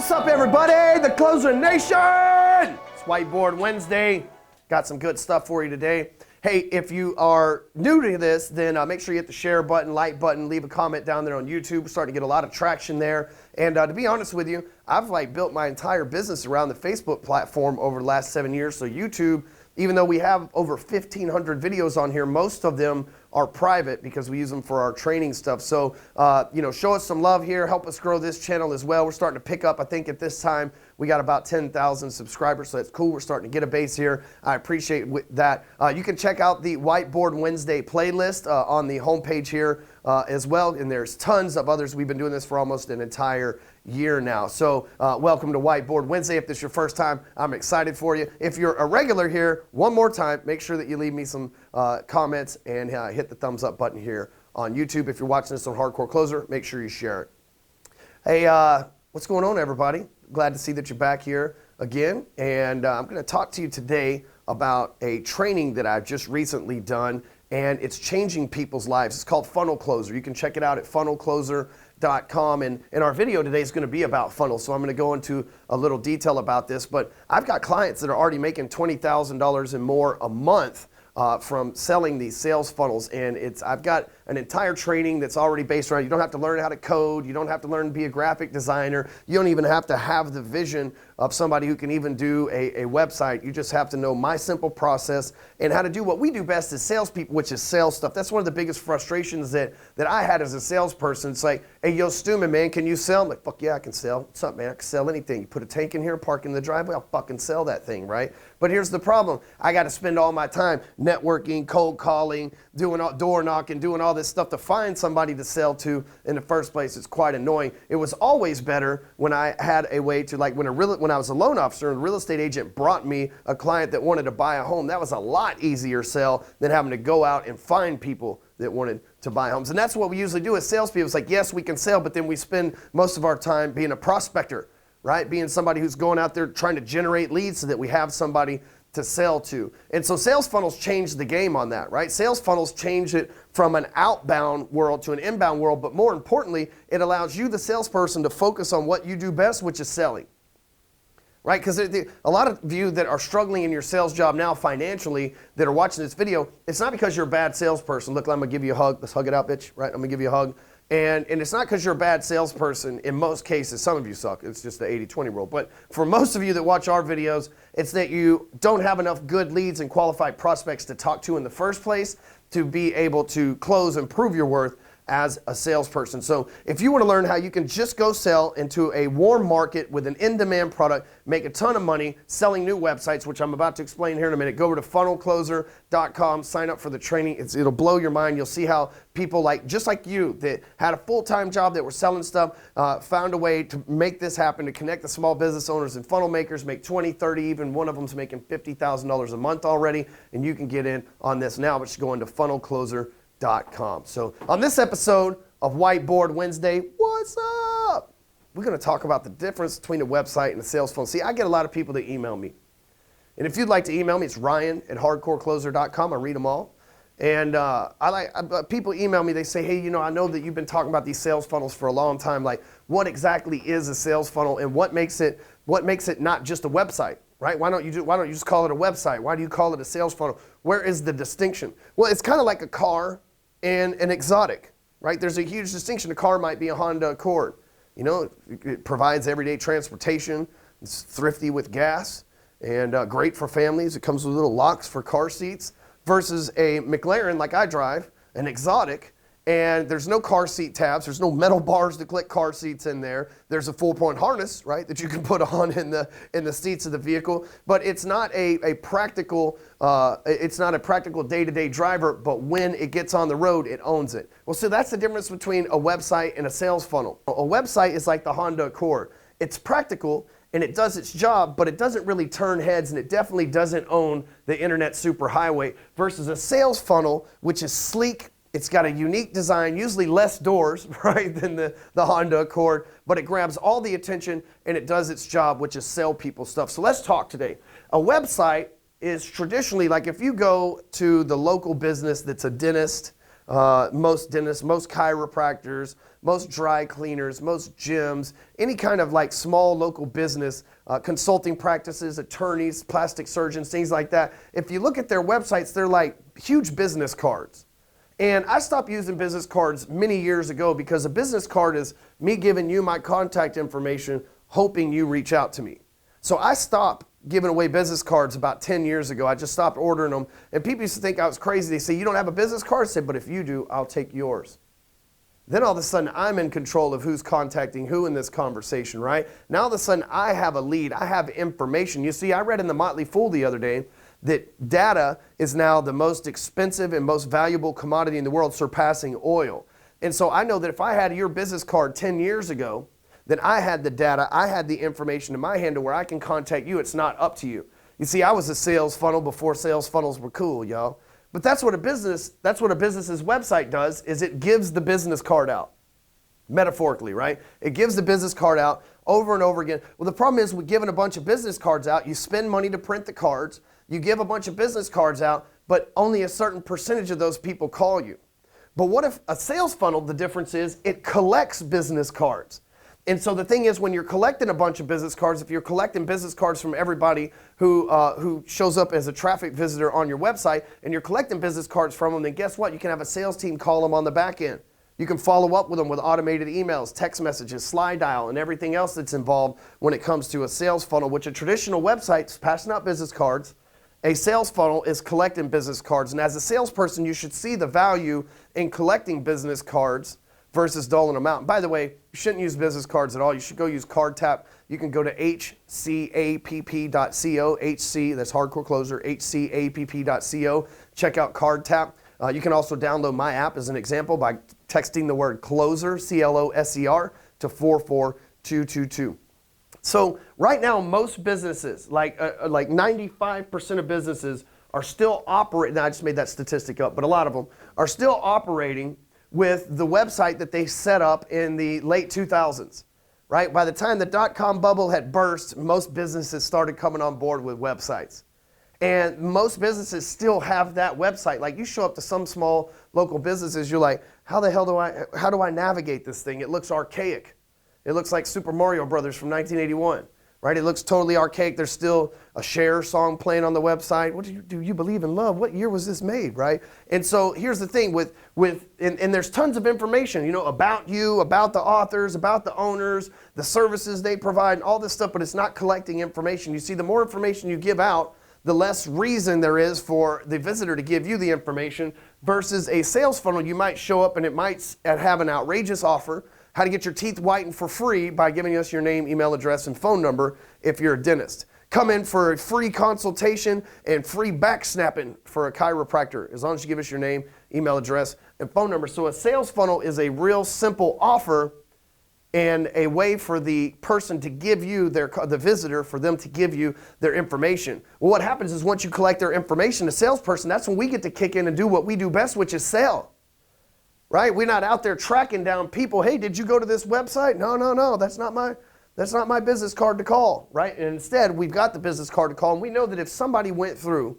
What's up, everybody? The Closer Nation! It's Whiteboard Wednesday. Got some good stuff for you today. Hey, if you are new to this, then make sure you hit the share button, like button, leave a comment down there on YouTube. We're starting to get a lot of traction there. And to be honest with you, I've built my entire business around the Facebook platform over the last 7 years. So YouTube, even though we have over 1,500 videos on here, most of them are private because we use them for our training stuff. So, show us some love here. Help us grow this channel as well. We're starting to pick up. I think at this time we got about 10,000 subscribers, so that's cool. We're starting to get a base here. I appreciate that. You can check out the Whiteboard Wednesday playlist on the homepage here as well, and there's tons of others. We've been doing this for almost an entire year now. So welcome to Whiteboard Wednesday. If this is your first time, I'm excited for you. If you're a regular here, one more time, make sure that you leave me some comments and hit the thumbs up button here on YouTube. If you're watching this on Hardcore Closer, make sure you share it. Hey, what's going on, everybody? Glad to see that you're back here again. And I'm going to talk to you today about a training that I've just recently done, and it's changing people's lives. It's called Funnel Closer. You can check it out at funnelcloser.com. And our video today is going to be about funnels, so I'm going to go into a little detail about this. But I've got clients that are already making $20,000 and more a month from selling these sales funnels, and I've got an entire training that's already based around. You don't have to learn how to code. You don't have to learn to be a graphic designer. You don't even have to have the vision of somebody who can even do a website. You just have to know my simple process and how to do what we do best as salespeople, which is sales stuff. That's one of the biggest frustrations that I had as a salesperson. It's like, hey, yo, Stewman, man, can you sell? I'm like, fuck yeah, I can sell. What's up, man? I can sell anything. You put a tank in here, park in the driveway, I'll fucking sell that thing, right? But here's the problem. I got to spend all my time networking, cold calling, doing door knocking, doing all this stuff to find somebody to sell to in the first place. It's quite annoying. It was always better when I had a way to, like when I was a loan officer and a real estate agent brought me a client that wanted to buy a home. That was a lot easier sell than having to go out and find people that wanted to buy homes. And that's what we usually do as salespeople. It's like, yes, we can sell, but then we spend most of our time being a prospector, right? Being somebody who's going out there trying to generate leads so that we have somebody to sell to. And so sales funnels change the game on that, right? Sales funnels change it from an outbound world to an inbound world, but more importantly, it allows you, the salesperson, to focus on what you do best, which is selling, right? Because a lot of you that are struggling in your sales job now financially that are watching this video, it's not because you're a bad salesperson. Look, I'm gonna give you a hug. Let's hug it out, bitch, right? I'm gonna give you a hug. And it's not because you're a bad salesperson. In most cases, some of you suck. It's just the 80-20 rule. But for most of you that watch our videos, it's that you don't have enough good leads and qualified prospects to talk to in the first place to be able to close and prove your worth as a salesperson. So if you want to learn how you can just go sell into a warm market with an in-demand product, make a ton of money selling new websites, which I'm about to explain here in a minute, go over to funnelcloser.com, sign up for the training. It'll blow your mind. You'll see how people just like you that had a full-time job that were selling stuff, found a way to make this happen, to connect the small business owners and funnel makers, make 20, 30, even one of them's making $50,000 a month already, and you can get in on this now, but just go into funnelcloser.com. So on this episode of Whiteboard Wednesday, what's up? We're going to talk about the difference between a website and a sales funnel. See, I get a lot of people that email me. And if you'd like to email me, it's ryan@hardcorecloser.com. I read them all. And people email me, they say, hey, I know that you've been talking about these sales funnels for a long time. Like, what exactly is a sales funnel, and what makes it not just a website? Right? Why don't you just call it a website? Why do you call it a sales funnel? Where is the distinction? Well, it's kind of like a car and an exotic, right? There's a huge distinction. A car might be a Honda Accord. It provides everyday transportation. It's thrifty with gas and great for families. It comes with little locks for car seats versus a McLaren like I drive, an exotic. And there's no car seat tabs. There's no metal bars to click car seats in there. There's a full-point harness, right, that you can put on in the seats of the vehicle. But it's not a practical day-to-day driver. But when it gets on the road, it owns it. Well, so that's the difference between a website and a sales funnel. A website is like the Honda Accord. It's practical and it does its job, but it doesn't really turn heads, and it definitely doesn't own the internet superhighway. Versus a sales funnel, which is sleek. It's got a unique design, usually less doors, right, than the Honda Accord, but it grabs all the attention and it does its job, which is sell people stuff. So let's talk today. A website is traditionally, like if you go to the local business that's a dentist, most dentists, most chiropractors, most dry cleaners, most gyms, any kind of like small local business, consulting practices, attorneys, plastic surgeons, things like that. If you look at their websites, they're like huge business cards. And I stopped using business cards many years ago because a business card is me giving you my contact information, hoping you reach out to me. So I stopped giving away business cards about 10 years ago. I just stopped ordering them. And people used to think I was crazy. They say, you don't have a business card? I said, but if you do, I'll take yours. Then all of a sudden, I'm in control of who's contacting who in this conversation, right? Now all of a sudden, I have a lead. I have information. You see, I read in the Motley Fool the other day that data is now the most expensive and most valuable commodity in the world, surpassing oil. And so I know that if I had your business card 10 years ago, then I had the data, I had the information in my hand to where I can contact you. It's not up to you. You see, I was a sales funnel before sales funnels were cool, y'all. But that's what a business's website does, is it gives the business card out. Metaphorically, right? It gives the business card out over and over again. Well, the problem is with giving a bunch of business cards out, you spend money to print the cards, you give a bunch of business cards out, but only a certain percentage of those people call you. But what if a sales funnel, the difference is it collects business cards. And so the thing is, when you're collecting a bunch of business cards, if you're collecting business cards from everybody who shows up as a traffic visitor on your website, and you're collecting business cards from them, then guess what? You can have a sales team call them on the back end. You can follow up with them with automated emails, text messages, slide dial, and everything else that's involved when it comes to a sales funnel, which a traditional website is passing out business cards. A sales funnel is collecting business cards. And as a salesperson, you should see the value in collecting business cards versus doling them out. And by the way, you shouldn't use business cards at all. You should go use CardTap. You can go to hcapp.co, HC, that's hardcore closer, hcapp.co. Check out CardTap. You can also download my app as an example by texting the word closer, CLOSER, to 44222. So right now, most businesses, like 95% of businesses are still operating, I just made that statistic up, but a lot of them are still operating with the website that they set up in the late 2000s, right? By the time the dot-com bubble had burst, most businesses started coming on board with websites. And most businesses still have that website. Like you show up to some small local businesses, you're like, how do I navigate this thing? It looks archaic. It looks like Super Mario Brothers from 1981, right? It looks totally archaic. There's still a Cher song playing on the website. What do you believe in love? What year was this made, right? And so here's the thing and there's tons of information, about you, about the authors, about the owners, the services they provide, and all this stuff, but it's not collecting information. You see, the more information you give out, the less reason there is for the visitor to give you the information versus a sales funnel. You might show up and it might have an outrageous offer, how to get your teeth whitened for free by giving us your name, email address, and phone number if you're a dentist. Come in for a free consultation and free back snapping for a chiropractor, as long as you give us your name, email address, and phone number. So a sales funnel is a real simple offer and a way for the person to give you the visitor, for them to give you their information. Well, what happens is once you collect their information, the salesperson, that's when we get to kick in and do what we do best, which is sell. Right? We're not out there tracking down people. Hey, did you go to this website? No. That's not my business card to call, right? And instead, we've got the business card to call, and we know that if somebody went through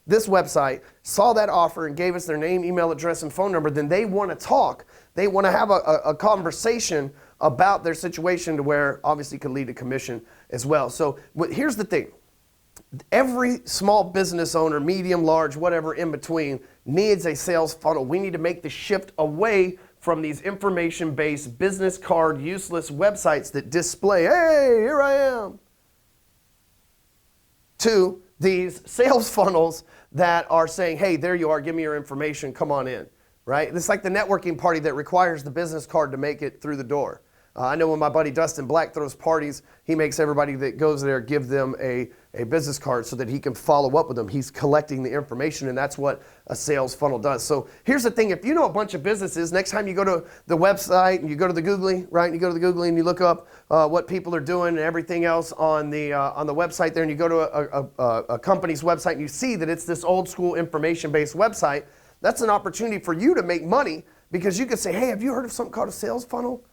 this website, saw that offer, and gave us their name, email address, and phone number, then they want to talk. They want to have a conversation about their situation to where obviously could lead to commission as well. So here's the thing. Every small business owner, medium, large, whatever in between, needs a sales funnel. We need to make the shift away from these information-based business card, useless websites that display, hey, here I am, to these sales funnels that are saying, hey, there you are, give me your information, come on in, right? It's like the networking party that requires the business card to make it through the door. I know when my buddy Dustin Black throws parties, he makes everybody that goes there give them a business card so that he can follow up with them. He's collecting the information, and that's what a sales funnel does. So here's the thing. If you know a bunch of businesses, next time you go to the website and you go to the Googly, right? You go to the Googly and you look up what people are doing and everything else on the website there, and you go to a company's website and you see that it's this old school information-based website, that's an opportunity for you to make money because you can say, hey, have you heard of something called a sales funnel?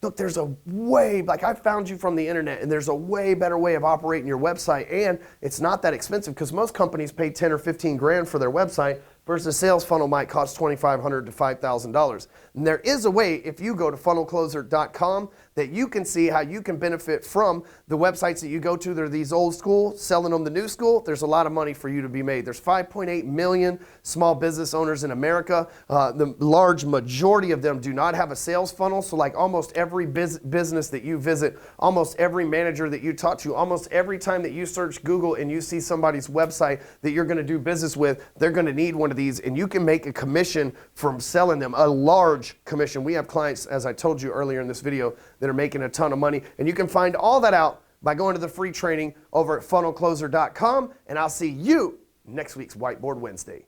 Look, there's a way, like I found you from the internet, and there's a way better way of operating your website, and it's not that expensive because most companies pay 10 or 15 grand for their website, versus a sales funnel might cost $2,500 to $5,000. And there is a way, if you go to funnelcloser.com, that you can see how you can benefit from the websites that you go to. They're these old school, selling them the new school. There's a lot of money for you to be made. There's 5.8 million small business owners in America. The large majority of them do not have a sales funnel. So like almost every business that you visit, almost every manager that you talk to, almost every time that you search Google and you see somebody's website that you're going to do business with, they're going to need one of these, and you can make a commission from selling them, a large commission. We have clients, as I told you earlier in this video, that are making a ton of money, and you can find all that out by going to the free training over at funnelcloser.com, and I'll see you next week's Whiteboard Wednesday.